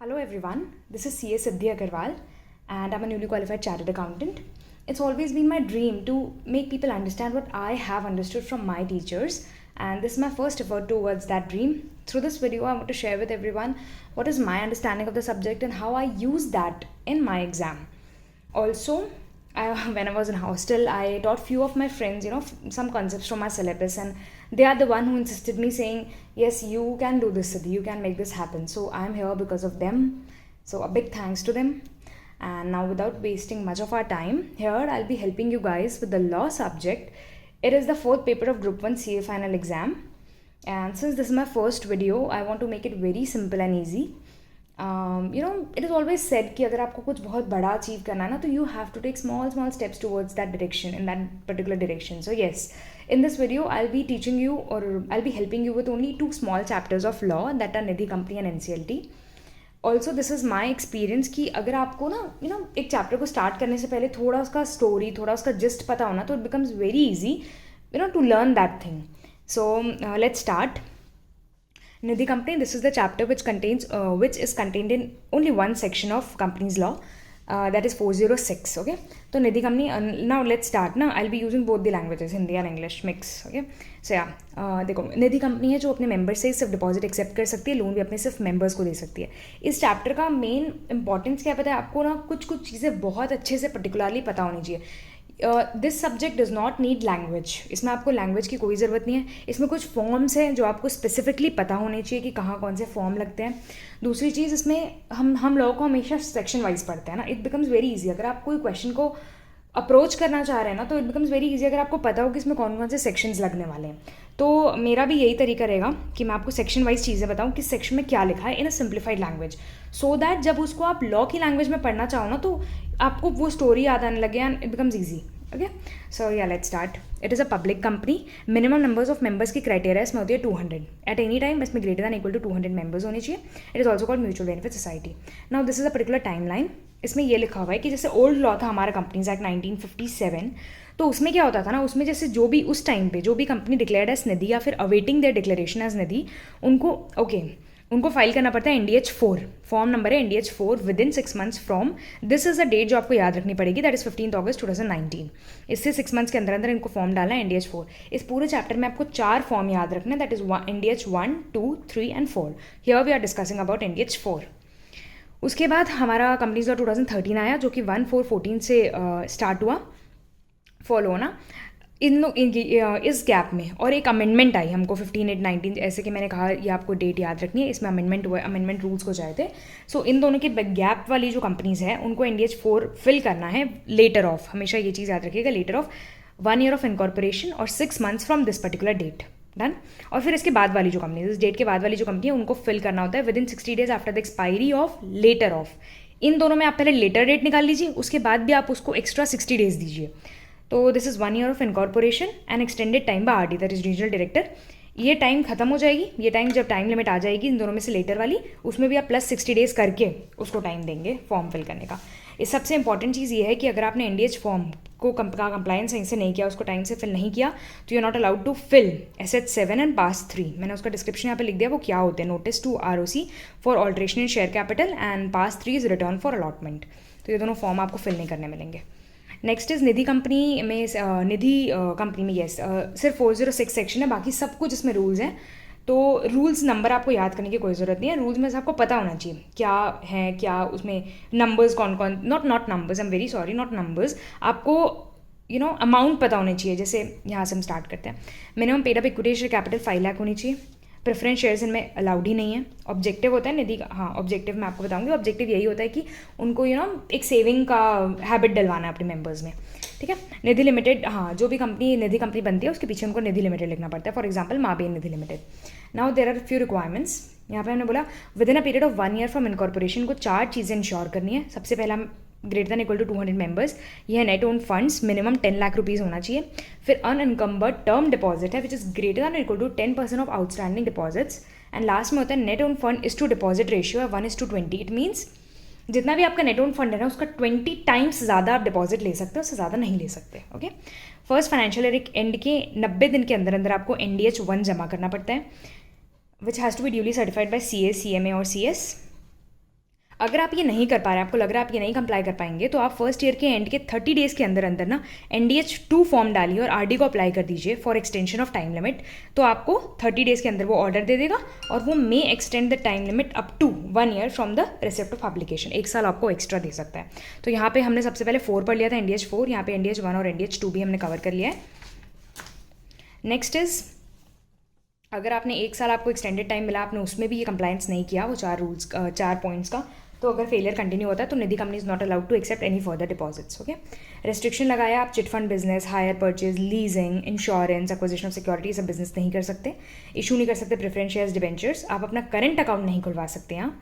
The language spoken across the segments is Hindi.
Hello everyone, this is CS Siddhi Agarwal and I'm a newly qualified chartered accountant. It's always been my dream to make people understand what I have understood from my teachers, and this is my first effort towards that dream. Through this video, I want to share with everyone what is my understanding of the subject and how I use that in my exam. Also, when I was in hostel, I taught few of my friends, some concepts from my syllabus, and they are the one who insisted me saying, "Yes, you can do this, Siddhi. You can make this happen." So I'm here because of them. So a big thanks to them. And now, without wasting much of our time, here I'll be helping you guys with the law subject. It is the fourth paper of Group 1 CA final exam. And since this is my first video, I want to make it very simple and easy. It is always said कि अगर आपको कुछ बहुत बड़ा अचीव करना है ना, तो you have to take small steps towards that direction, in that particular direction. So yes, in this video I'll be teaching you, or I'll be helping you with only two small chapters of law, that are Nidhi Company and NCLT. Also this is my experience कि अगर आपको ना एक चैप्टर को स्टार्ट करने से पहले थोड़ा उसका स्टोरी, थोड़ा उसका जिस्ट पता होना, तो it becomes very easy to learn that thing. So let's start. Nidhi Company, this is the chapter which is contained in only one section of Companies Law, that is 406. Okay, so Nidhi Company, now let's start. Now I'll be using both the languages, Hindi and English mix. Okay, so yeah, देखो निधि कंपनी है जो अपने मेंबर से सिर्फ डिपॉजिट एक्सेप्ट कर सकती है, लोन भी अपने सिर्फ मेंबर्स को दे सकती है. इस चैप्टर का मेन इंपॉर्टेंस क्या पता है आपको ना, कुछ चीज़ें बहुत अच्छे से पर्टिकुलरली पता होनी चाहिए. This subject does not need language. इसमें आपको लैंग्वेज की कोई ज़रूरत नहीं है. इसमें कुछ फॉर्म्स हैं जो आपको स्पेसिफिकली पता होने चाहिए कि कहाँ कौन से फॉर्म लगते हैं. दूसरी चीज़, इसमें हम लोगों को हमेशा सेक्शन वाइज पढ़ते हैं ना. इट बिकम्स वेरी ईजी अगर आप कोई क्वेश्चन को अप्रोच करना चाह रहे हैं ना, तो इट बिकम्स वेरी ईजी अगर आपको पता हो कि इसमें कौन कौन से सेक्शंस लगने वाले हैं. तो मेरा भी यही तरीका रहेगा कि मैं आपको सेक्शन वाइज चीज़ें बताऊँ किस सेक्शन में क्या लिखा है in a simplified language, so that जब उसको आप लॉ की लैंग्वेज में पढ़ना चाहो ना, तो आपको वो स्टोरी याद आने लगे and it becomes easy. Okay, so yeah, let's start. It is a public company. Minimum numbers of members की criteria इसमें होती है 200. At any time इसमें greater than equal to 200 members होने चाहिए. It is also called mutual benefit society. Now this is a particular timeline. इसमें ये लिखा हुआ है कि जैसे ओल्ड लॉ था हमारा कंपनीज एक्ट 1957, तो उसमें क्या होता था ना, उसमें जैसे जो भी उस टाइम पे जो भी कंपनी डिक्लेयर्ड एज निधि या फिर अवेटिंग देयर डिक्लेरेशन एज निधि, उनको फाइल करना पड़ता है NDH4. फॉर्म नंबर है NDH4 within 6 months from. This is a date जो आपको याद रखनी पड़ेगी, दैट इज 15 August 2019. इससे 6 months के अंदर इनको फॉर्म डालना है NDH4. इस पूरे चैप्टर में आपको 4 फॉर्म याद रखना है, that is NDH1, 2, 3 and 4. Here we are discussing about NDH4. उसके बाद हमारा कंपनीज लॉ 2013 आया, जो कि 1/4/14 से स्टार्ट हुआ फॉलो होना. इस गैप में और एक अमेंडमेंट आई हमको 15/8/19, ऐसे कि मैंने कहा ये आपको डेट याद रखनी है. इसमें अमेंडमेंट हुआ, अमेंडमेंट रूल्स को जाए थे. सो इन दोनों के गैप वाली जो कंपनीज हैं उनको NDH4 फिल करना है लेटर ऑफ. हमेशा ये चीज़ याद रखिएगा, letter of 1 year of incorporation और 6 months from this particular date. Done. और फिर इसके बाद वाली जो कंपनी, इस डेट के बाद वाली जो कंपनी है, उनको फिल करना होता है within 60 days after the expiry of letter of. इन दोनों में आप पहले लेटर डेट निकाल लीजिए, उसके बाद भी आप उसको एक्स्ट्रा 60 days दीजिए. तो this is 1 year of incorporation and extended time by RD, that is regional director. ये टाइम खत्म हो जाएगी, ये टाइम जब टाइम लिमिट आ जाएगी इन दोनों में से लेटर वाली, उसमें भी आप प्लस 60 days करके उसको टाइम देंगे फॉर्म फिल करने का. इस सबसे इंपॉर्टेंट चीज़ ये है कि अगर आपने NDH फॉर्म को कंप्लायंस सही से नहीं किया, उसको टाइम से फिल नहीं किया, तो you are not allowed to fill SS7 and पास 3. मैंने उसका डिस्क्रिप्शन यहाँ पे लिख दिया, वो क्या होते हैं. Notice to ROC for alteration in share capital and pass 3 is return for allotment. तो ये दोनों फॉर्म आपको फिल नहीं करने मिलेंगे. नेक्स्ट इज़ निधि कंपनी में, निधि कंपनी में येस सिर्फ 406 सेक्शन है, बाकी सब कुछ इसमें रूल्स हैं. तो रूल्स नंबर आपको याद करने की कोई ज़रूरत नहीं है. रूल्स में से आपको पता होना चाहिए क्या है, क्या उसमें नंबर्स कौन कौन, not numbers, I am very sorry, not numbers. आपको अमाउंट पता होनी चाहिए. जैसे यहाँ से हम स्टार्ट करते हैं. Minimum paid up equity share capital 5 lakh होनी चाहिए. प्रेफरेंस शेयर्स इनमें अलाउड ही नहीं है. ऑब्जेक्टिव होता है निधि का, हाँ ऑब्जेक्टिव मैं आपको बताऊंगी. ऑब्जेक्टिव यही होता है कि उनको एक सेविंग का हैबिट डलवाना है अपने मेंबर्स में. ठीक है. निधि लिमिटेड, हाँ जो भी कंपनी निधि कंपनी बनती है उसके पीछे उनको निधि लिमिटेड लिखना पड़ता है. फॉर एग्जाम्पल माबेन Nidhi limited. Now there are few requirements. यहाँ पे हमने बोला within a period of 1 year from incorporation को 4 चीज़ें इंश्योर करनी है. सबसे पहला greater than equal to 200 members. यह है net own funds minimum 10 lakh rupees होना चाहिए. फिर अनइनकम्बर्ड टर्म डिपॉजिट है which is greater than equal to 10% of outstanding deposits. And last में होता है net own fund is to deposit ratio है 1:20. इट मीन्स जितना भी आपका नेट ओन फंड है ना, उसका 20 times ज़्यादा आप डिपॉजिट ले सकते हो, उससे ज़्यादा नहीं ले सकते. Okay. First financial year and के 90 दिन के अंदर आपको NDH1 जमा करना पड़ता है, which has to be duly certified by CA, CMA और CS. अगर आप ये नहीं कर पा रहे हैं, आपको लग रहा है आप ये नहीं कंप्लाई कर पाएंगे, तो आप फर्स्ट ईयर के एंड के 30 डेज़ के अंदर अंदर ना NDH2 फॉर्म डालिए और RD को अप्लाई कर दीजिए for extension of time limit. तो आपको 30 डेज़ के अंदर वो ऑर्डर दे देगा और वो may extend the time limit up to 1 year from the receipt of application. 1 साल आपको एक्स्ट्रा दे सकता है। तो यहाँ पे हमने सबसे पहले 4 पढ़ लिया था, NDH4, यहाँ पे NDH1 और NDH2 भी हमने कवर कर लिया है। नेक्स्ट इज, अगर आपने 1 साल आपको एक्सटेंडेड टाइम मिला, आपने उसमें भी ये कंप्लायंस नहीं किया वो 4 पॉइंट्स का, तो अगर फेलियर कंटिन्यू होता है तो Nidhi company is not allowed to accept any further deposits. Okay, restriction लगाया, आप chit fund business, hire purchase, leasing, insurance, acquisition of security सब बिजनेस नहीं कर सकते, इशू नहीं कर सकते प्रेफरेंस शेयर्स, डिबेंचर्स, आप अपना करंट अकाउंट नहीं खुलवा सकते यहाँ।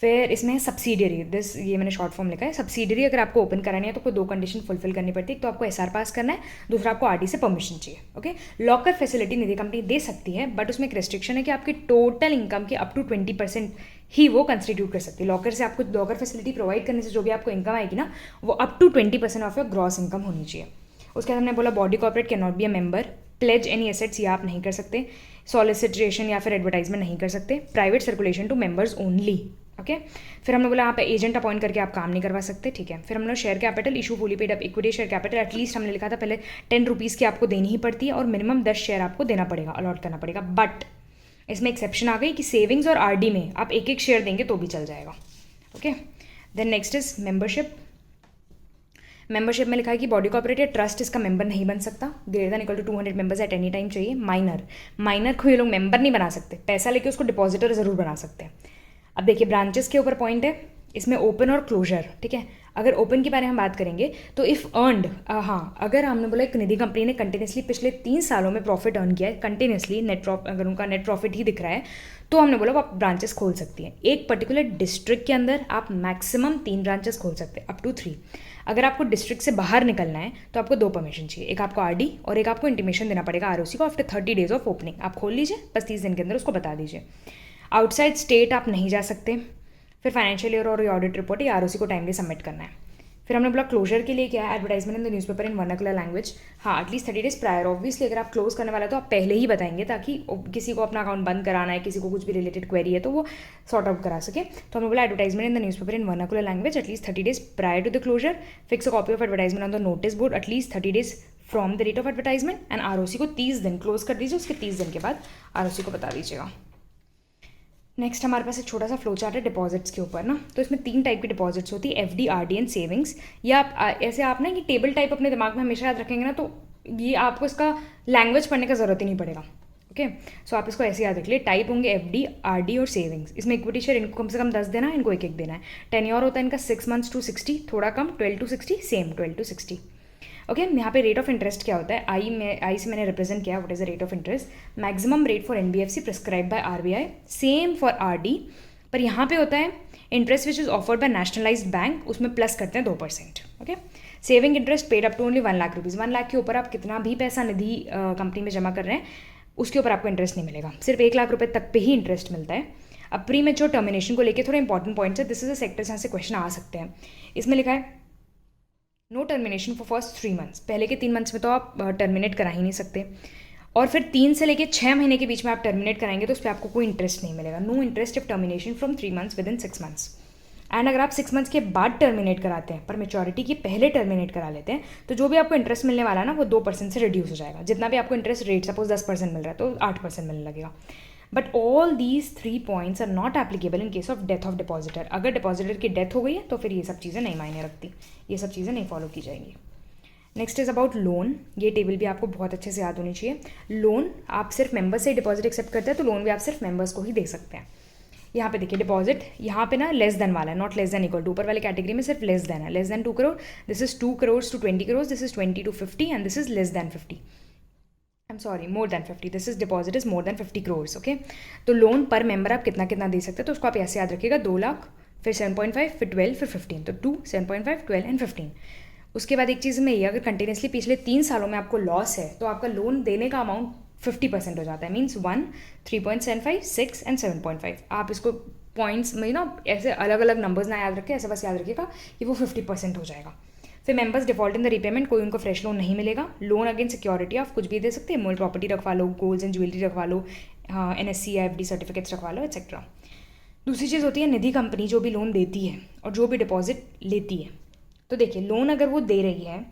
फिर इसमें सब्सिडियरी, ये मैंने शॉर्ट फॉर्म लिखा है। सब्सिडियरी अगर आपको ओपन करानी है तो आपको 2 कंडीशन फुलफिल करनी पड़ती है। एक तो आपको SR पास करना है, दूसरा आपको RD से परमिशन चाहिए। ओके, लॉकर फैसिलिटी निधि कंपनी दे सकती है, बट उसमें एक रेस्ट्रिक्शन है कि आपकी टोटल इनकम के अप टू 20% ही वो कंस्टिट्यूट कर सकती है। लॉकर से आपको लॉकर फैसिलिटी प्रोवाइड करने से जो भी आपको इनकम आएगी ना, वो up to 20% of your gross income होनी चाहिए। उसके बाद हमने बोला body corporate can not be a member, pledge any assets ये आप नहीं कर सकते, सॉलिसिटेशन या फिर एडवर्टाइजमेंट नहीं कर सकते, private circulation to members only. Okay, फिर हमने बोला यहाँ पे एजेंट अपॉइंट करके आप काम नहीं करवा सकते। ठीक है, फिर हमने share capital, issue fully paid up equity share capital at least हमने लिखा था पहले 10 रुपीज़ की आपको देनी ही पड़ती है और मिनिमम 10 शेयर आपको देना पड़ेगा, अलॉट करना पड़ेगा। बट इसमें एक्सेप्शन आ गई कि सेविंग्स और RD में आप 1-1 शेयर देंगे तो भी चल जाएगा। Okay, then next is membership. Membership में लिखा है कि बॉडी कॉर्पोरेट ट्रस्ट इसका मेंबर नहीं बन सकता, greater than equal to 200 members at any time चाहिए। माइनर को ये लोग मेंबर नहीं बना सकते, पैसा लेके उसको डिपॉजिटर जरूर बना सकते हैं। अब देखिए ब्रांचेस के ऊपर पॉइंट है, इसमें ओपन और क्लोजर। ठीक है, अगर ओपन के बारे में हम बात करेंगे तो इफ़ अर्नड, हाँ, अगर हमने बोला एक निधि कंपनी ने कंटिन्यूसली पिछले 3 सालों में प्रॉफिट अर्न किया है, कंटिन्यूसली अगर उनका नेट प्रॉफिट ही दिख रहा है, तो हमने बोला वो आप ब्रांचेस खोल सकती हैं। एक पर्टिकुलर डिस्ट्रिक्ट के अंदर आप मैक्सिमम 3 ब्रांचेस खोल सकते हैं, अप टू 3। अगर आपको डिस्ट्रिक्ट से बाहर निकलना है तो आपको 2 परमिशन चाहिए, एक आपको RD और एक आपको इंटीमेशन देना पड़ेगा ROC को आफ्टर 30 डेज ऑफ ओपनिंग। आप खोल लीजिए, बस 30 दिन के अंदर उसको बता दीजिए। आउटसाइड स्टेट आप नहीं जा सकते। फिर फाइनेंशियल ईयर और ऑडिट रिपोर्ट या ROC को टाइमली सबमिट करना है। फिर हमने बोला क्लोजर के लिए क्या है, advertisement in the newspaper in vernacular language. हाँ, एटलीस्ट 30 डेज प्रायर। ऑब्वियसली अगर आप क्लोज करने वाला तो आप पहले ही बताएंगे ताकि किसी को अपना अकाउंट बंद कराना है, किसी को कुछ भी रिलेटेड क्वेरी है तो वो सॉर्ट आउट करा सके। तो हमने बोला advertisement in the newspaper in vernacular language at least 30 days prior to the closure. Fix a copy of advertisement on the notice board at least 30 days from the date of advertisement and ROC को 30 दिन क्लोज कर दीजिए, उसके 30 दिन के बाद ROC को बता दीजिएगा। नेक्स्ट हमारे पास एक छोटा सा फ्लो चार्ट है डिपॉजिट्स के ऊपर ना। तो इसमें 3 टाइप की डिपॉजिट्स होती है, FD, RD एंड सेविंग्स। या ऐसे आप ना कि टेबल टाइप अपने दिमाग में हमेशा याद रखेंगे ना, तो ये आपको इसका लैंग्वेज पढ़ने का ज़रूरत ही नहीं पड़ेगा। ओके, सो आप इसको ऐसे याद रख लिए, टाइप होंगे FD, RD और सेविंग्स। इसमें इक्विटी शेयर इनको कम से कम 10 देना है, इनको 1-1 देना है। टेन्योर होता है इनका 6 months to 60, थोड़ा कम 12 to 60, सेम 12 to 60। ओके, यहाँ पे रेट ऑफ इंटरेस्ट क्या होता है, आई से मैंने रिप्रेजेंट किया what is the rate of interest. Maximum rate for NBFC prescribe by RBI, same for RD, पर यहाँ पे होता है interest which is offered by nationalised bank, उसमें प्लस करते हैं 2%। Okay, saving interest paid up to only 1 lakh rupees. 1 lakh के ऊपर आप कितना भी पैसा निधि कंपनी में जमा कर रहे हैं उसके ऊपर आपको इंटरेस्ट नहीं मिलेगा, सिर्फ 1 लाख रुपये तक पे ही इंटरेस्ट मिलता है। अब प्री मेच्योर टर्मिनेशन को लेकर थोड़े इंपॉर्टेंट पॉइंट्स है, दिस इज अ सेक्टर यहाँ से क्वेश्चन आ सकते हैं। इसमें लिखा है no termination for first 3 months, पहले के 3 months में तो आप टर्मिनेट करा ही नहीं सकते, और फिर 3 से लेके 6 महीने के बीच में आप टर्मिनेट कराएंगे तो उस पर आपको कोई इंटरेस्ट नहीं मिलेगा। No interest of termination from 3 months within 6 months। And अगर आप 6 months के बाद टर्मिनेट कराते हैं पर मेच्योरिटी के पहले टर्मिनेट करा लेते हैं तो जो भी आपको इंटरेस्ट मिलने वाला है ना वो 2% से रिड्यूस हो जाएगा। जितना भी आपको इंटरेस्ट रेट सपोज 10% मिल रहा है तो 8% मिलने लगेगा। But all these 3 points are not applicable in case of death of depositor. अगर डिपॉजिटर की डेथ हो गई है तो फिर ये सब चीज़ें नहीं मायने रखती, ये सब चीज़ें नहीं फॉलो की जाएंगी। Next is about loan. ये टेबल भी आपको बहुत अच्छे से याद होनी चाहिए। लोन आप सिर्फ मेंबर्स से डिपॉजिट एक्सेप्ट करते हैं तो लोन भी आप सिर्फ मेंबर्स को ही दे सकते हैं। यहाँ पे देखिए डिपॉजिट, यहाँ पे ना लेस देन वाला है, not less than equal to. ऊपर वाले कैटेगरी में सिर्फ लेस देन है, less than 2 crore, this is 2 crores to 20 crores, this is 20 to 50 and this is less than 50। I am sorry, more than 50, this is deposit is more than 50 crores। Okay, तो लोन पर मेंबर आप कितना कितना दे सकते हैं तो उसको आप ऐसे याद रखिएगा, 2 लाख, फिर 7.5, फिर 12, फिर 15, तो 2, 7.5, 12 एंड 15। उसके बाद एक चीज़ में ये, अगर कंटिन्यूसली पिछले 3 सालों में आपको लॉस है तो आपका लोन देने का अमाउंट 50% हो जाता है। Means 1, 3.75, 6 and 7.5। आप इसको पॉइंट्स में ना ऐसे अलग अलग नंबर्स ना याद रखें, ऐसे बस याद रखिएगा कि वो 50% हो जाएगा। फिर members default in the repayment, कोई उनको फ्रेश लोन नहीं मिलेगा। लोन अगेंस्ट सिक्योरिटी आप कुछ भी दे सकते हैं, मोल प्रॉपर्टी रखवा लो, गोल्ड्स एंड ज्वेलरी रखवा लो, NSC या FD सर्टिफिकेट्स रखवा लो, एक्सेट्रा। दूसरी चीज़ होती है निधि कंपनी जो भी लोन देती है और जो भी डिपॉजिट लेती है। तो देखिए, लोन अगर वो दे रही है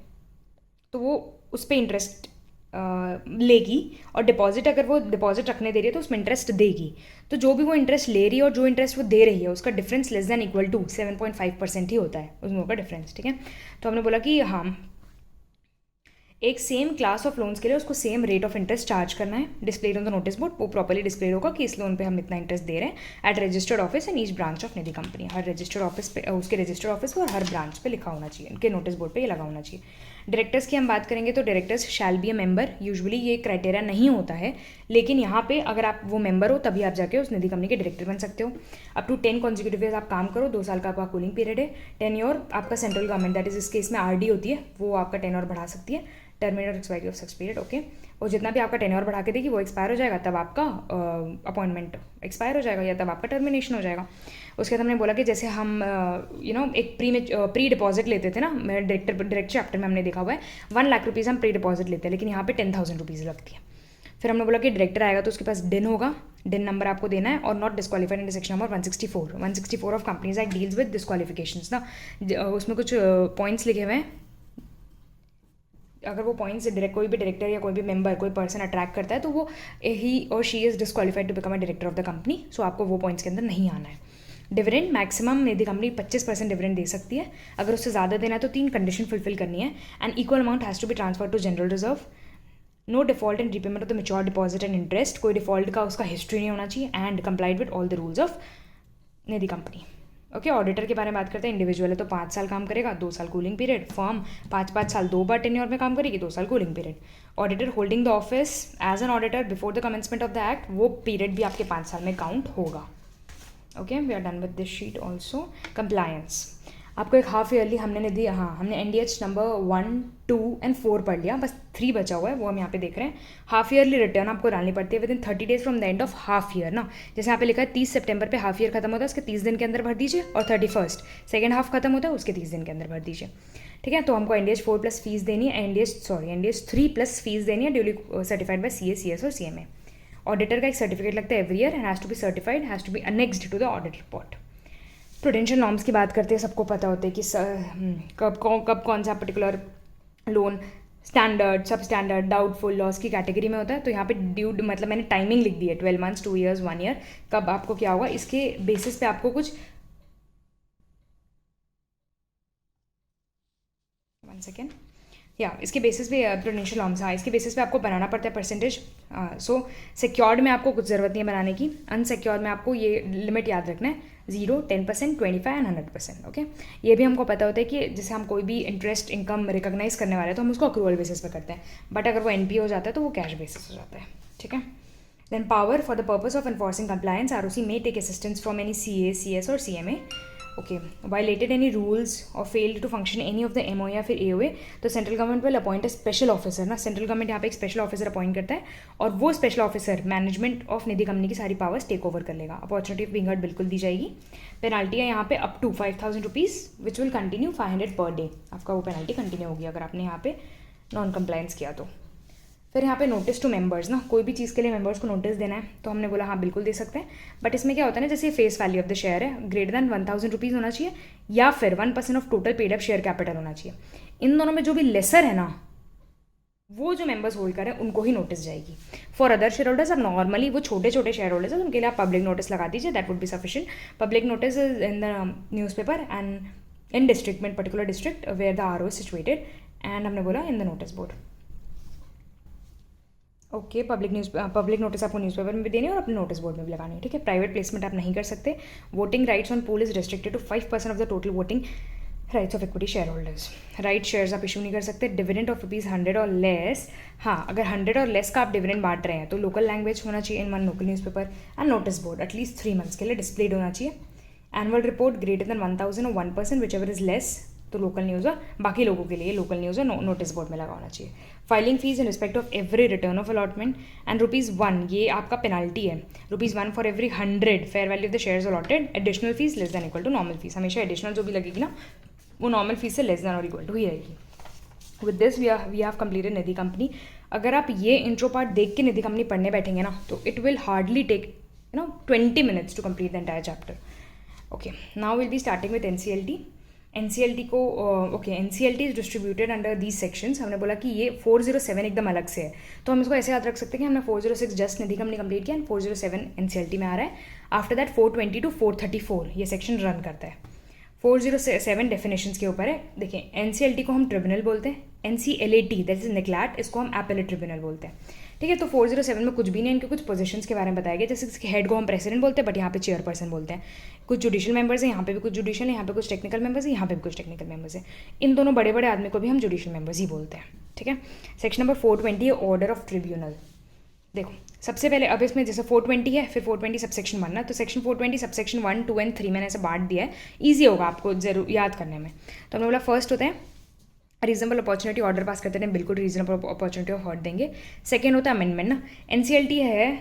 तो वो उस पर इंटरेस्ट लेगी, और डिपॉजिट अगर वो डिपॉजिट रखने दे रही है तो उसमें इंटरेस्ट देगी। तो जो भी वो इंटरेस्ट ले रही है और जो इंटरेस्ट वो दे रही है उसका difference less than equal to 7.5% ही होता है उस दोनों का डिफरेंस। ठीक है, तो हमने बोला कि हाँ, एक सेम क्लास ऑफ लोन्स के लिए उसको same rate of interest charge करना है। Displayed on the notice board, वो प्रॉपर्ली डिस्प्लेड होगा कि इस लोन पे हम इतना इंटरेस्ट दे रहे हैं at registered office and each branch of Nidhi company. हर रजिस्टर्ड ऑफिस पे, उसके रजिस्टर्ड ऑफिस पर और हर ब्रांच पे लिखा होना चाहिए, उनके नोटिस बोर्ड पे ये लगा होना चाहिए। डायरेक्टर्स की हम बात करेंगे तो directors shall be a member. Usually ये क्राइटेरिया नहीं होता है, लेकिन यहाँ पे अगर आप वो मेंबर हो तभी आप जाके उस निधि कंपनी के डायरेक्टर बन सकते हो। अप टू 10 कॉन्जिक्यूटिव ईयर्स आप काम करो, 2 साल का आपका कूलिंग पीरियड है। टेन्योर आपका सेंट्रल गवर्नमेंट, दैट इज इस केस में आरडी होती है, वो आपका टेन्योर बढ़ा सकती है। टर्मिनेट एक्सपायरी ऑफ सक्स पीरियड, ओके। और जितना भी आपका टेन्योर बढ़ा के देगी वो एक्सपायर हो जाएगा, तब आपका अपॉइंटमेंट एक्सपायर हो जाएगा या तब आपका टर्मिनेशन हो जाएगा। उसके बाद हमने बोला कि जैसे हम एक प्री डिपॉजिट लेते थे ना, मेरे डायरेक्ट चैप्टर में हमने देखा हुआ है 1 लाख रुपीज़ हम प्री डिपॉजिट लेते हैं, लेकिन यहाँ पे 10,000 रुपीज़ लगती है। फिर हमने बोला कि डायरेक्टर आएगा तो उसके पास डिन होगा, डिन नंबर आपको देना है, और not disqualified in section number 164 of companies act deals with disqualifications ना। उसमें कुछ पॉइंट्स लिखे हुए हैं, अगर वो पॉइंट्स डायरेक्ट कोई भी डायरेक्टर या कोई भी मेंबर, कोई पर्सन अट्रैक्ट करता है तो वो ही और she is disqualified to become a director of the company. So आपको वो पॉइंट्स के अंदर नहीं आना है। Dividend maximum Nidhi company 25% dividend दे सकती है। अगर उससे ज़्यादा देना है तो 3 कंडीशन फुलफिल करनी है। And equal amount has to be transfer to general reserve. No default and repayment of the mature deposit and interest, कोई डिफॉल्ट का उसका हिस्ट्री नहीं होना चाहिए। And complied with all the rules of Nidhi company. Okay, auditor के बारे में बात करते हैं। इंडिविजुअल है तो 5 साल काम करेगा, 2 साल कूलिंग पीरियड। फर्म 5 साल 2 बार टेन्योर में काम करेगी, 2 साल cooling period. Auditor holding the office as an auditor before the commencement of the act, वो पीरियड भी आपके 5 साल में काउंट होगा। Okay, we are done with this sheet also. Compliance, आपको एक हाफ ईयरली हमने निधि, हाँ हमने NDH नंबर 1, 2 एंड 4 पढ़ लिया, बस 3 बचा हुआ है, वो हम यहाँ पे देख रहे हैं। हाफ ईयरली रिटर्न आपको डालनी पड़ती है with in 30 days from the end of half year ना। जैसे यहाँ पे लिखा है 30 सितंबर पे हाफ ईयर खत्म होता है, उसके 30 दिन के अंदर भर दीजिए, और 31 सेकेंड हाफ खत्म होता है उसके 30 दिन के अंदर भर दीजिए। ठीक है, तो हमको NDH 4 प्लस फीस देनी है, NDH 3 प्लस फीस देनी है, duly certified by CA, CS और CMA। ऑडिटर का एक सर्टिफिकेट लगता है every year and has to be certified, has to be annexed to the audit report. Prudential norms की बात करते हैं, सबको पता होता है कि कब कौन सा पर्टिकुलर लोन स्टैंडर्ड, सब स्टैंडर्ड, डाउटफुल, लॉस की कैटेगरी में होता है। तो यहाँ पे ड्यू मतलब मैंने टाइमिंग लिख दी है, 12 मंथ्स, 2 years, 1 year, कब आपको क्या होगा, इसके बेसिस पे आपको कुछ 1 सेकेंड या इसके बेसिस पे प्रूडेंशियल नॉर्म्स, हाँ इसके बेसिस पे आपको बनाना पड़ता है परसेंटेज। सो सिक्योर्ड में आपको कुछ ज़रूरत नहीं है बनाने की, अनसिक्योर्ड में आपको ये लिमिट याद रखना है, 0, 10%, 25 एंड 100%। ओके, ये भी हमको पता होता है कि जैसे हम कोई भी इंटरेस्ट इनकम रिकॉग्नाइज करने वाले हैं तो हम उसको अक्रूवल बेसिस पे करते हैं, बट अगर वो NPA हो जाता है तो वो कैश बेसिस हो जाता है। ठीक है, then power for the purpose of enforcing compliance, ROC may take assistance from any CA, CS और CMA। Okay, violated any rules और failed to function any of the MO या फिर AOA, तो central government will appoint a special officer ना। सेंट्रल गवर्नमेंट यहाँ पे एक स्पेशल ऑफिसर अपॉइंट करता है, और वो special officer management of Nidhi company की सारी पावर्स टेक ओवर कर लेगा। अपॉर्चुनिटी ऑफ बीइंग हर्ड बिल्कुल दी जाएगी। पेनाल्टी है यहाँ पे up to 5,000 rupees which will continue 500 per day, आपका वो पेनल्टी कंटिन्यू होगी अगर आपने यहाँ पे नॉन कंप्लायंस किया तो। फिर यहाँ पे नोटिस टू मेंबर्स ना, कोई भी चीज़ के लिए मेंबर्स को नोटिस देना है तो हमने बोला हाँ बिल्कुल दे सकते हैं, बट इसमें क्या होता है ना, जैसे face value of the share है ग्रेटर दैन 1,000 रुपीज़ होना चाहिए, या फिर 1% of total paid up share capital होना चाहिए। इन दोनों में जो भी लेसर है ना, वो जो मेंबर्स होल्ड करें उनको ही नोटिस जाएगी। फॉर अदर शेयर होल्डर्स, अब नॉर्मली वो छोटे छोटे शेयर होल्डर्स हैं उनके लिए आप पब्लिक नोटिस लगा दीजिए, that would be sufficient. Public notice is in the newspaper and in district में, particular district where the RO is situated, and हमने बोला in the notice board. Okay, public notice आपको न्यूज़पेपर में भी देनी है और अपने नोटिस बोर्ड में भी लगानी है। ठीक है, प्राइवेट प्लेसमेंट आप नहीं कर सकते। Voting rights on pool is restricted to 5% of the total voting rights of equity share holders. Right shares आप इशू नहीं कर सकते। डिविडेंड ऑफ ₹100 और लेस, हाँ अगर 100 और लेस का आप डिविडेंड बांट रहे हैं तो लोकल लैंग्वेज होना चाहिए इन 1 local newspaper, and notice board at least 3 months के लिए डिस्प्लेड होना चाहिए। एनुअल रिपोर्ट ग्रेटर देन 1,000 और 1%, विच एवर इज लेस तो लोकल न्यूज़ है, बाकी लोगों के लिए लोकल न्यूज़ है नोटिस बोर्ड में लगा होना चाहिए। Filing fees in respect of every return of allotment and ₹1, ये आपका पेनाल्टी है, ₹1 for every 100 fair value of the shares allotted. Additional fees less than equal to normal fees, हमेशा एडिशनल जो भी लगेगी ना वो नॉर्मल फीस से लेस दैन और इक्वल टू ही रहेगी। With this we have completed Nidhi company. अगर आप ये इंट्रो पार्ट देख के निधि कंपनी पढ़ने बैठेंगे ना तो it will hardly take 20 minutes to complete the entire chapter. Okay, now we'll be starting with NCLT. NCLT को NCLT is distributed under these sections. हमने बोला कि ये 407 एकदम अलग से है, तो हम इसको ऐसे याद रख सकते हैं कि हमने 406 जस्ट निधि हमने कंप्लीट किया एंड 407 NCLT में आ रहा है. आफ्टर दैट 420 to 434 ये सेक्शन रन करता है. 407 डेफिनेशंस के ऊपर है. देखिए, NCLT को हम ट्रिब्यूनल बोलते हैं, NCLAT दैट इज नेक्लैट, इसको हम एपेलेट ट्रिब्यूनल बोलते हैं. ठीक है, तो 407 में कुछ भी नहीं, इनके कुछ पोजीशंस के बारे में बताया गया. जैसे हेड को हम प्रेसिडेंट बोलते हैं, बट यहाँ पे चेयरपर्सन बोलते हैं. कुछ जुडिशियल मेंबर्स हैं, यहाँ पे भी कुछ जुडिशियल है, यहाँ पे कुछ टेक्निकल मेंबर्स हैं, यहाँ पे भी कुछ टेक्निकल मेंबर्स हैं. इन दोनों बड़े बड़े आदमी को भी हम जुडिशियल मेंबर्स ही बोलते हैं. ठीक है, सेक्शन नंबर 420 है ऑर्डर ऑफ ट्रिब्यूनल. देखो, सबसे पहले अब इसमें जैसे 420 है, फिर 420 सबसेक्शन 1 ना, तो सेक्शन 420 सबसेक्शन 1, 2 एंड 3 मैंने ऐसे बांट दिया है, ईजी होगा आपको जरूर याद करने में. तो हमने बोला फर्स्ट होता है रीजनेबल अपॉर्चुनिटी, ऑर्डर पास करते हैं बिल्कुल रीजनेबल अपॉर्चुनिटी ऑफ हर्ट देंगे. सेकेंड होता है अमेंडमेंट ना. NCLT है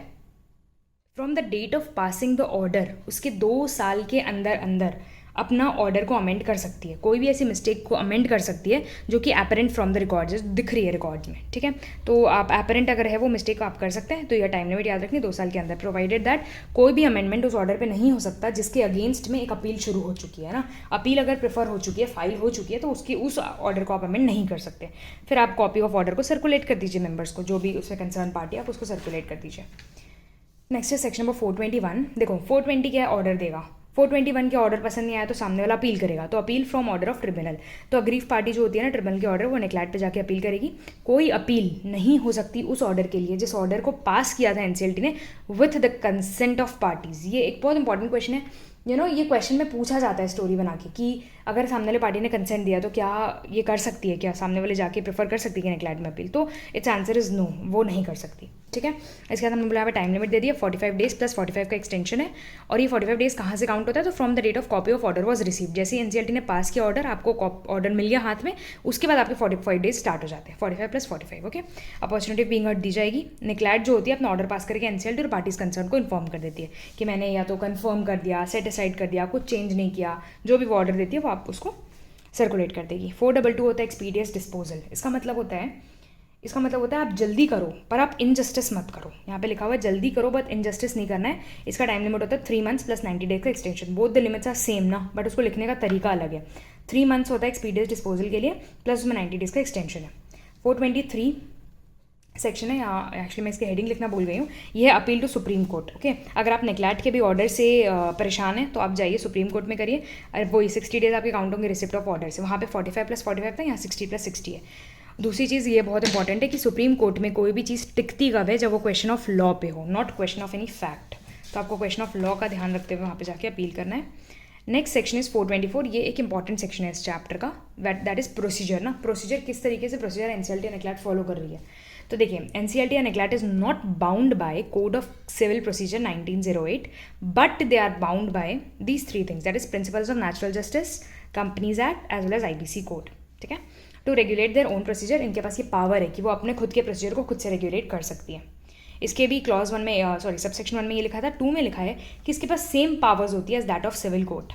from the date of passing the order, उसके 2 साल के अंदर अंदर अपना ऑर्डर को अमेंड कर सकती है. कोई भी ऐसी मिस्टेक को अमेंड कर सकती है जो कि एपरेंट फ्रॉम द रिकॉर्ड दिख रही है रिकॉर्ड्स में. ठीक है, तो आप एपरेंट अगर है वो मिस्टेक आप कर सकते हैं. तो यह टाइम लिमिट याद रखनी 2 साल के अंदर, प्रोवाइडेड दैट कोई भी अमेंडमेंट उस ऑर्डर पे नहीं हो सकता जिसके अगेंस्ट में एक अपील शुरू हो चुकी है ना. अपील अगर प्रेफर हो चुकी है, फाइल हो चुकी है, तो उसकी उस ऑर्डर को आप अमेंड नहीं कर सकते. फिर आप कॉपी ऑफ ऑर्डर को सर्कुलेट कर दीजिए मेंबर्स को, जो भी उसमें कंसर्न पार्टी आप उसको सर्कुलेट कर दीजिए. नेक्स्ट है सेक्शन नंबर 421. देखो 420 क्या है, ऑर्डर देगा. 421 के ऑर्डर पसंद नहीं आया तो सामने वाला अपील करेगा, तो appeal from order of tribunal. तो अग्रीव पार्टी जो होती है ना ट्रिब्यूनल के ऑर्डर, वो नेक्लैट पे जाके अपील करेगी. कोई अपील नहीं हो सकती उस ऑर्डर के लिए जिस ऑर्डर को पास किया था NCLT ने with the consent of parties. ये एक बहुत इंपॉर्टेंट क्वेश्चन है. ये क्वेश्चन में पूछा जाता है स्टोरी बना के कि अगर सामने वाले पार्टी ने कंसेंट दिया तो क्या ये कर सकती है, क्या सामने वाले जाके प्रेफर कर सकती है नेक्लैट में अपील. तो इट्स आंसर इज नो, वो नहीं कर सकती. ठीक है, इसके बाद हमने बोला यहाँ पे टाइम लिमिट दे दिया 45 डेज प्लस 45 का एक्सटेंशन है. और ये 45 डेज कहाँ से काउंट होता है, तो from the date of copy of order was receive. जैसे ही NCLT ने पास किया ऑर्डर, आपको ऑर्डर मिल गया हाथ में, उसके बाद आपके 45 डेज स्टार्ट हो जाते हैं. 45 plus 45. Okay, opportunity being heard दी जाएगी. नेक्लैट जो होती है अपना ऑर्डर पास करके NCLT और पार्टीज कंसर्न को इन्फॉर्म कर देती है कि मैंने या तो कन्फर्म कर दिया, सेट असाइड कर दिया, कुछ चेंज नहीं किया. जो भी वो ऑर्डर देती है वो आप उसको सर्कुलेट कर देगी. 422 होता है एक्सपीडियस डिस्पोजल. इसका मतलब होता है आप जल्दी करो पर आप इनजस्टिस मत करो. यहाँ पे लिखा हुआ है जल्दी करो बट इनजस्टिस नहीं करना है. इसका टाइम लिमिट होता है 3 months प्लस 90 डेज का extension. Both the limits are same ना, बट उसको लिखने का तरीका अलग है. 3 months होता है एक्सपीडियस डिस्पोजल के लिए, प्लस उसमें 90 डेज का एक्सटेंशन है. 423 सेक्शन है, यहाँ एक्चुअली मैं इसकी हेडिंग लिखना भूल गई हूँ. ये है appeal to supreme court. Okay, अगर आप नेक्लैट के भी ऑर्डर से परेशान हैं तो आप जाइए सुप्रीम कोर्ट में करिए. वही 60 डेज आपके काउंट होंगे रिसिप्ट ऑफ ऑर्डर से. वहाँ पे 45 प्लस 45 था, यहाँ 60 प्लस 60 है. दूसरी चीज़ ये बहुत इंपॉर्टेंट है कि सुप्रीम कोर्ट में कोई भी चीज़ टिकती कब है, जब वो क्वेश्चन ऑफ लॉ पे हो, not question of any fact. तो आपको क्वेश्चन ऑफ लॉ का ध्यान रखते हुए वहाँ पे जाके अपील करना है. Next section is 424. ये एक इंपॉर्टेंट सेक्शन है इस चैप्टर का, दैट इज प्रोसीजर ना. प्रोसीजर किस तरीके से प्रोसीजर NCLT और नेक्लैट फॉलो कर रही है. तो देखिए, NCLT and NCLAT is not bound by code of civil procedure 1908, but they are bound by these 3 things, that is principles of natural justice, companies act as well as IBC code. ठीक है, to regulate their own procedure. इनके पास ये पावर है कि वो अपने खुद के प्रोसीजर को खुद से रेगुलेट कर सकती है. इसके भी क्लॉज 1 में सबसेक्शन 1 में ये लिखा था, 2 में लिखा है कि इसके पास सेम पावर्स होती है as that of civil court.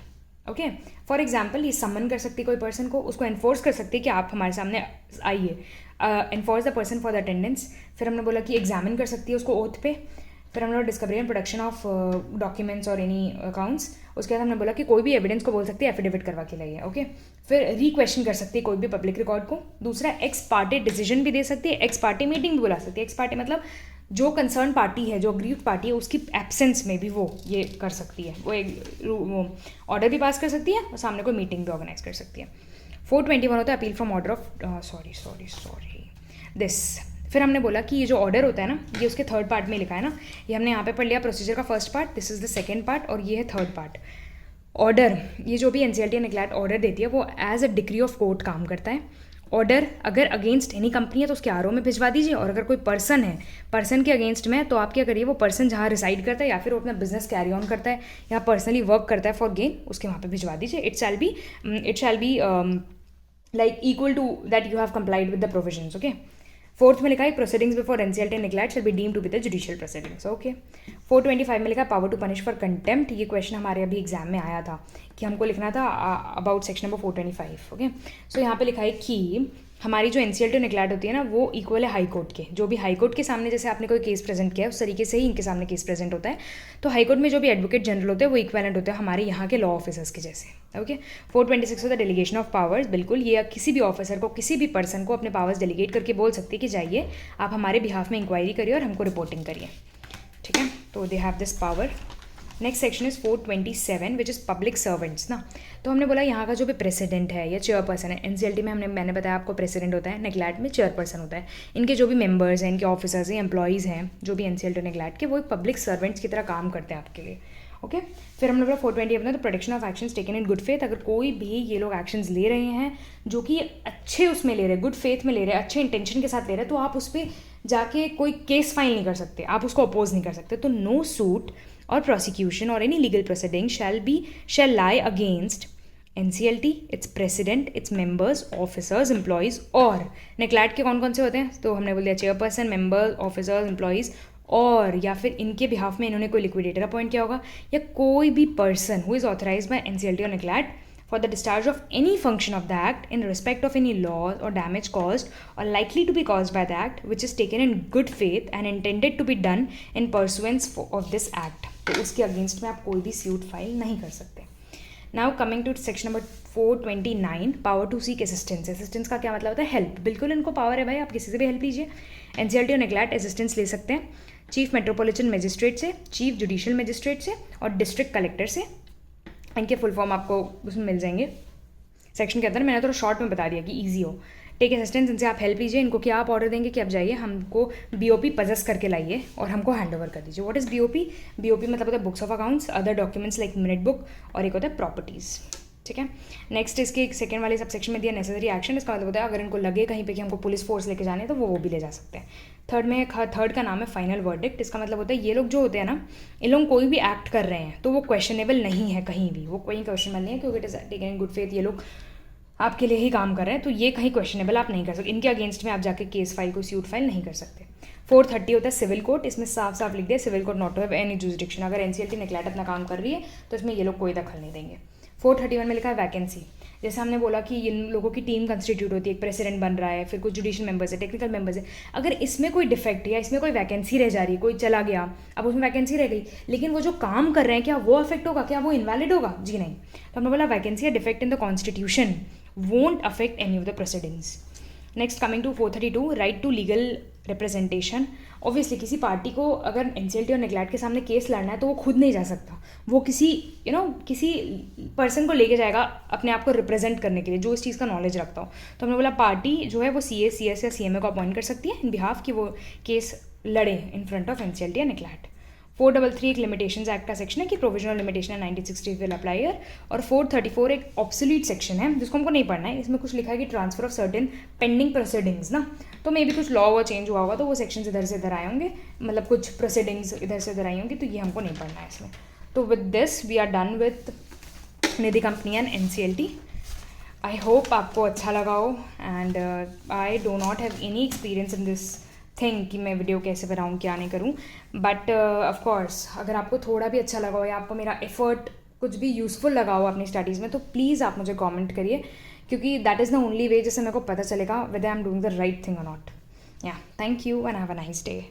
Okay, for example ये समन कर सकती है कोई पर्सन को, उसको एनफोर्स कर सकती है कि आप हमारे सामने आइए, enforce the person for the attendance. फिर हमने बोला कि एग्जामिन कर सकती है उसको ओथ पे. फिर हमने बोला discovery and production of documents और एनी अकाउंट्स. उसके बाद हमने बोला कि कोई भी एविडेंस को बोल सकती है एफिडेविट करवा के लाइए. ओके, फिर रिक्वेश्चन कर सकती है कोई भी पब्लिक रिकॉर्ड को. दूसरा, एक्स पार्टी डिसीजन भी दे सकती है, एक्स पार्टी मीटिंग भी बुला सकती है. एक्स पार्टी मतलब जो कंसर्न पार्टी है, जो अग्रीव्ड पार्टी है, उसकी एब्सेंस में भी वो ये कर सकती है. वो ऑर्डर भी पास कर सकती है और सामने कोई मीटिंग भी ऑर्गेनाइज कर सकती है. 421 होता है appeal from order of sorry this. फिर हमने बोला कि ये जो ऑर्डर होता है ना, ये उसके थर्ड पार्ट में लिखा है ना. ये हमने यहाँ पे पढ़ लिया प्रोसीजर का first part, this is the second part, और ये है थर्ड पार्ट. ऑर्डर, ये जो भी NCLT नेक्लैट ऑर्डर देती है वो as a decree of court काम करता है. ऑर्डर अगर अगेंस्ट एनी कंपनी है तो उसके RO में भिजवा दीजिए, और अगर कोई पर्सन है, पर्सन के अगेंस्ट में, तो आप क्या करिए, वो पर्सन जहाँ रिसाइड करता है या फिर वो अपना बिजनेस कैरी ऑन करता है या पर्सनली वर्क करता है फॉर गेन, उसके वहाँ पे भिजवा दीजिए. It shall be like equal to that you have complied with the provisions. Okay, 4th में लिखा है proceedings before NCLT NCLAT shall be deem to be the judicial proceedings. Okay. 425 में लिखा है power to punish for contempt. ये क्वेश्चन हमारे अभी एग्जाम में आया था कि हमको लिखना था अबाउट सेक्शन नंबर 425. ओके. सो यहाँ पे लिखा है कि हमारी जो एनसीएलटी नेग्लेक्ट होती है ना, वो इक्वल है हाई कोर्ट के. जो भी हाई कोर्ट के सामने जैसे आपने कोई केस प्रेजेंट किया है उस तरीके से ही इनके सामने केस प्रेजेंट होता है. तो हाई कोर्ट में जो भी एडवोकेट जनरल होते हैं वो इक्वेलेंट होते हैं हमारे यहाँ के लॉ ऑफिसर्स के जैसे. ओके. 426 होता है डेलीगेशन ऑफ पावर्स. बिल्कुल, ये किसी भी ऑफिसर को, किसी भी पर्सन को अपने पावर्स डेलीगेट करके बोल सकते हैं कि जाइए आप हमारे बिहाफ में इंक्वायरी करिए और हमको रिपोर्टिंग करिए. ठीक है. तो they have this power. Next section is 427 which is public servants ना. तो हमने बोला यहाँ का जो भी प्रेसिडेंट है या चेयरपर्सन है, एनसीएलटी में मैंने बताया आपको प्रेसिडेंट होता है, नेग्लेक्ट में चेयरपर्सन होता है. इनके जो भी मेंबर्स हैं, इनके ऑफिसर्स हैं, एम्प्लॉयज़ हैं, जो भी एनसीएलटी नेग्लेक्ट के, वो एक पब्लिक सर्वेंट्स की तरह काम करते हैं आपके लिए. ओके. फिर हमने बोला 420 अपना तो protection of actions taken in good faith. अगर कोई भी ये लोग एक्शंस ले रहे हैं जो कि अच्छे उसमें ले रहे हैं, गुड फेथ में ले रहे हैं, अच्छे इंटेंशन के साथ ले रहे हैं, तो आप उस पर जाके कोई केस फाइल नहीं कर सकते, आप उसको अपोज नहीं कर सकते. तो no suit or prosecution or any legal proceeding shall lie against NCLT, its president, its members, officers, employees और नेग्लेक्ट के कौन कौन से होते हैं. तो हमने बोल दिया चेयरपर्सन, मेंबर्स, ऑफिसर्स, एम्प्लॉयज़ और या फिर इनके बिहाफ में इन्होंने कोई लिक्विडेटर अपॉइंट किया होगा या कोई भी person who is authorise by NCLT और NCLAT for the discharge of any function of the act in respect of any loss or damage caused or likely to be caused by the act which is taken in good faith and intended to be done in pursuance of this act. तो उसके अगेंस्ट में आप कोई भी सूट फाइल नहीं कर सकते. Now coming to section number 429 power to seek assistance. Assistance का क्या मतलब होता है? हेल्प. बिल्कुल इनको पावर है भाई, आप किसी से भी हेल्प लीजिए. एनसीएलटी और नेग्लेक्ट असिस्टेंस ले सकते हैं चीफ मेट्रोपॉलिटन मजिस्ट्रेट से, चीफ जुडिशियल मजिस्ट्रेट से और डिस्ट्रिक्ट कलेक्टर से. इनके फुल फॉर्म आपको उसमें मिल जाएंगे सेक्शन के अंदर. मैंने थोड़ा शॉर्ट में बता दिया कि ईजी हो. टेक असिस्टेंस, इनसे आप हेल्प लीजिए. इनको क्या आप ऑर्डर देंगे कि आप जाइए हमको बीओपी पजेस करके लाइए और हमको हैंड ओवर कर दीजिए. What is BOP? बीओपी मतलब होता है books of accounts, other documents like minute book, और एक होता है प्रॉपर्टीज़. ठीक है. नेक्स्ट इसके एक सेकंड वाले सब सेक्शन में दिया नेसेसरी एक्शन. इसका मतलब होता है अगर इनको लगे कहीं पे कि हमको पुलिस फोर्स लेके जाने तो वो भी ले जा सकते हैं. थर्ड का नाम है फाइनल वर्डिक्ट. इसका मतलब होता है ये लोग जो होते हैं ना, इन लोग कोई भी एक्ट कर रहे हैं तो वो क्वेश्चनेबल नहीं है कहीं भी, वो कोई क्वेश्चनेबल नहीं है क्योंकि it is taken in good faith. ये लोग आपके लिए ही काम कर रहे हैं तो ये कहीं क्वेश्चनेबल आप नहीं कर सकते. इनके अगेंस्ट में आप जाके केस फाइल, कोई सूट फाइल नहीं कर सकते. 430 होता है सिविल कोर्ट. इसमें साफ साफ लिख दिया civil court not to have any jurisdiction. अगर एनसीएलटी नेग्लेक्ट अपना काम कर रही है तो इसमें ये लोग कोई दखल नहीं देंगे. 431 में लिखा है वैकेंसी. जैसे हमने बोला कि इन लोगों की टीम कंस्टिट्यूट होती है, एक प्रेसिडेंट बन रहा है, फिर कुछ जुडिशियल मेंबर्स है, टेक्निकल मेंबर्स है. अगर इसमें कोई डिफेक्ट या इसमें कोई वैकेंसी रह जा रही है, कोई चला गया, अब उसमें वैकेंसी रह गई, लेकिन वो जो काम कर रहे हैं क्या वो अफेक्ट होगा? क्या वो इनवैलिड होगा? जी नहीं. तो हमने बोला वैकेंसी या defect in the constitution won't affect any of the presidents. Next coming to 432 right to legal representation. Obviously किसी पार्टी को अगर एनसीएलटी और नेग्लेक्ट के सामने केस लड़ना है तो वो खुद नहीं जा सकता, वो किसी किसी पर्सन को लेके जाएगा अपने आप को रिप्रेजेंट करने के लिए जो इस चीज़ का नॉलेज रखता हो. तो हमने बोला पार्टी जो है वो सीए, सीएस या सीएमए को अपॉइंट कर सकती है इन बिहाफ कि वो केस लड़े इन फ्रंट ऑफ एनसीएलटी या नेग्लेक्ट. 433 एक लिमिटेशंस एक्ट का सेक्शन है कि प्रोविजनल लिमिटेशन है 1960 विल अप्लाई ईयर. और 434 एक ऑब्सोलीट सेक्शन है जिसको हमको नहीं पढ़ना है. इसमें कुछ लिखा है कि transfer of certain pending proceedings ना, तो मे भी कुछ लॉ वो चेंज हुआ होगा तो वो सेक्शन इधर से इधर आए होंगे, मतलब कुछ प्रोसीडिंग्स इधर से इधर आई होंगी, तो ये हमको नहीं पढ़ना है इसमें. तो with this we are done with Nidhi company and NCLT. I hope आपको अच्छा लगा हो and I do not have any experience in this think कि मैं वीडियो कैसे बनाऊँ, क्या नहीं करूँ. बट ऑफकोर्स अगर आपको थोड़ा भी अच्छा लगा हो या आपको मेरा एफर्ट कुछ भी यूज़फुल लगा हो अपनी स्टडीज़ में तो प्लीज़ आप मुझे कमेंट करिए, क्योंकि that is the only way जिससे मेरे को पता चलेगा whether I am doing the right thing और नॉट. या thank you and have a nice day.